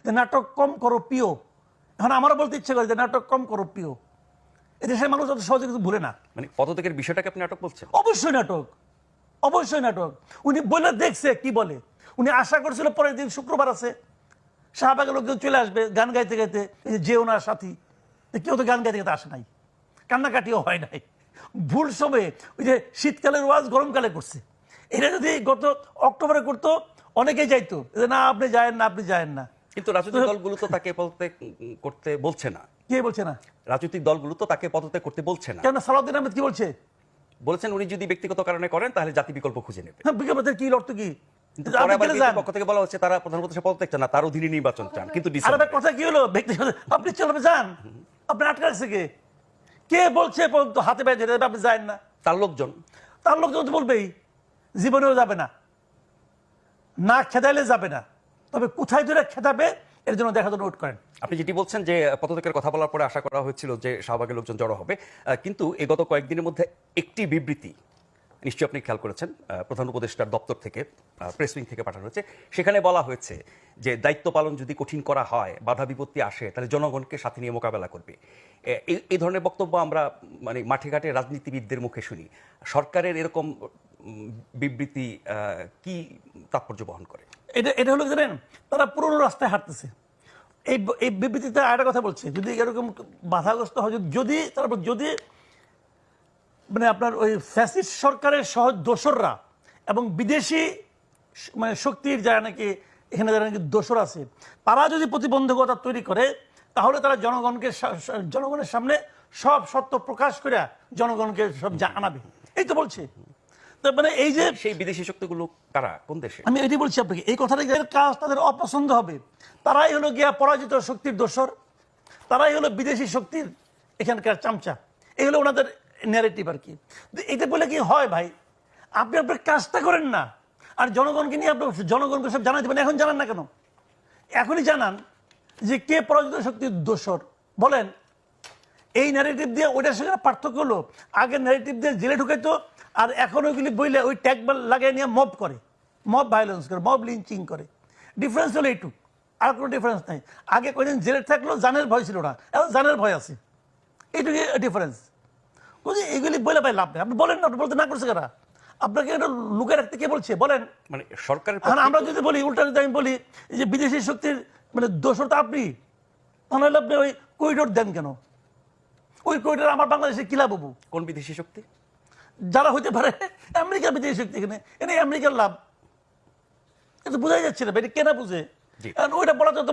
যে নাটক কম করো প্রিয়। এখন আমারও বলতে ইচ্ছে করে যে নাটক কম করো প্রিয়। এদেশের মানুষ অত সহজে কিছু ভুলে না। মানে পদত্যাগের বিষয়টাকে আপনি নাটক বলছেন? অবশ্যই নাটক, অবশ্যই নাটক। উনি বলে দেখছে কি বলে। উনি আশা করছিল পরের দিন শুক্রবার আছে, শাহবাগের লোকজন চলে আসবে গান গাইতে গাইতে, যে ওনার সাথী। কেউ তো গান গাইতে গাইতে আসে নাই, কান্নাকাটিও হয় নাই। ভুল সময়ে ওই যে শীতকালের ওয়াজ গরমকালে করছে। এটা যদি গত অক্টোবরে করতো অনেকেই যাইতো, না আপনি যায়েন না, আপনি যায়েন না। কিন্তু রাজনৈতিক দলগুলো তো তাকে পদত্যাগ করতে বলছে না। কে বলছে না? রাজনৈতিক দলগুলো তো তাকে পদত্যাগ করতে বলছে না। কেন? সালাউদ্দিন আহমেদ কি বলছে? বলেছেন উনি যদি ব্যক্তিগত কারণে করেন তাহলে জাতি বিকল্প খুঁজে নেবে। হ্যাঁ, বিজ্ঞাপনের কি অর্থ কি? কিন্তু পরে আবার বিএনপির পক্ষ থেকে বলা হচ্ছে তারা প্রধানমন্ত্রী পদত্যাগ চান না, তার অধীনে নির্বাচন চান। কিন্তু আরে কথা কি হলো? ব্যক্তিগত আপনি চলবে যান, আপনি আটকে রাখছে কে? কে বলছে হাতে বেঁধে আপনি যান না? তার লোকজন। তার লোকজন তো বলবেই, জীবনেও যাবে না, না খেদাইলে যাবে না। তবে কোথায় ধরে খেদাবে এর জন্য দেখার জন্য ওয়েট করেন। আপনি যেটি বলছেন যে পদত্যাগের কথা বলার পরে আশা করা হয়েছিল যে শাহবাগের লোকজন জড়ো হবে, কিন্তু এই গত কয়েকদিনের মধ্যে একটি বিবৃতি নিশ্চয়ই আপনি খেয়াল করেছেন, প্রধান উপদেষ্টার দপ্তর থেকে, প্রেস উইং থেকে পাঠানো হয়েছে। সেখানে বলা হয়েছে যে দায়িত্ব পালন যদি কঠিন করা হয়, বাধা বিপত্তি আসে, তাহলে জনগণকে সাথে নিয়ে মোকাবেলা করবে। এই ধরনের বক্তব্য আমরা মানে মাঠে ঘাটে রাজনীতিবিদদের মুখে শুনি। সরকারের এরকম বিবৃতি কি তাৎপর্য বহন করে? এটা হলো জানেন, তারা পুরনো রাস্তায় হাঁটতেছে। এই বিবৃতিতে আরেকটা কথা বলছে, যদি এরকম বাধাগ্রস্ত হয়, যদি তারপর যদি মানে আপনার ওই ফ্যাসিস্ট সরকারের সহজ দোসররা এবং বিদেশি মানে শক্তির যারা নাকি এখানে যারা নাকি দোসর আছে, তারা যদি প্রতিবন্ধকতা তৈরি করে, তাহলে তারা জনগণের সামনে সব সত্য প্রকাশ করে জনগণকে সব জানাবে। এই তো বলছে। মানে এই যে সেই বিদেশি শক্তিগুলো কারা, কোন দেশে? আমি এটি বলছি আপনাকে, এই কথাটা কাজ তাদের অপছন্দ হবে। তারাই হলো গিয়া পরাজিত শক্তির দোসর, তারাই হলো বিদেশি শক্তির এখানকার চামচা। এই হলো ওনাদের ন্যারেটিভ আর কি। এটা বলে কি হয় ভাই? আপনি আপনার কাজটা করেন না, আর জনগণকে নিয়ে আপনি জনগণকে সব জানাই দেবেন। এখন জানান না কেন? এখনই জানান যে কে পরাজিত শক্তির দোসর বলেন। এই ন্যারেটিভ দিয়ে ওইটার সঙ্গে পার্থক্য হলো, আগের ন্যারেটিভ দিয়ে জেলে ঢুকাইতো, আর এখন ওইগুলি বইলে ওই ট্যাগ লাগিয়ে নিয়ে মব করে, মব ভায়োলেন্স করে, মব লিঞ্চিং করে। ডিফারেন্স হলো এইটুকু, আর কোনো ডিফারেন্স নাই। আগে কয়েকদিন জেলে থাকলেও জানের ভয় ছিল না, এখন জানের ভয় আছে। এইটুকু ডিফারেন্স। এগুলি বলে ভাই লাভ নেই। আপনি বলেন না, আপনি বলতে না করছে কারা? আপনাকে এটা লুকে রাখতে কে বলছে বলেন? মানে সরকারের আমরা যদি বলি, উল্টা যদি আমি বলি যে বিদেশি শক্তির মানে দোষর তো আপনি, তাহলে আপনি ওই করিডোর দেন কেন? ওই করিডোর আমার বাংলাদেশে কি লাভ হবো? কোন বিদেশি শক্তি? যারা হইতে পারে আমেরিকা বিদেশি শক্তি, এখানে আমেরিকার লাভ। এটা বোঝাই যাচ্ছে না, এটা কেনা বুঝে। ওইটা বলা যত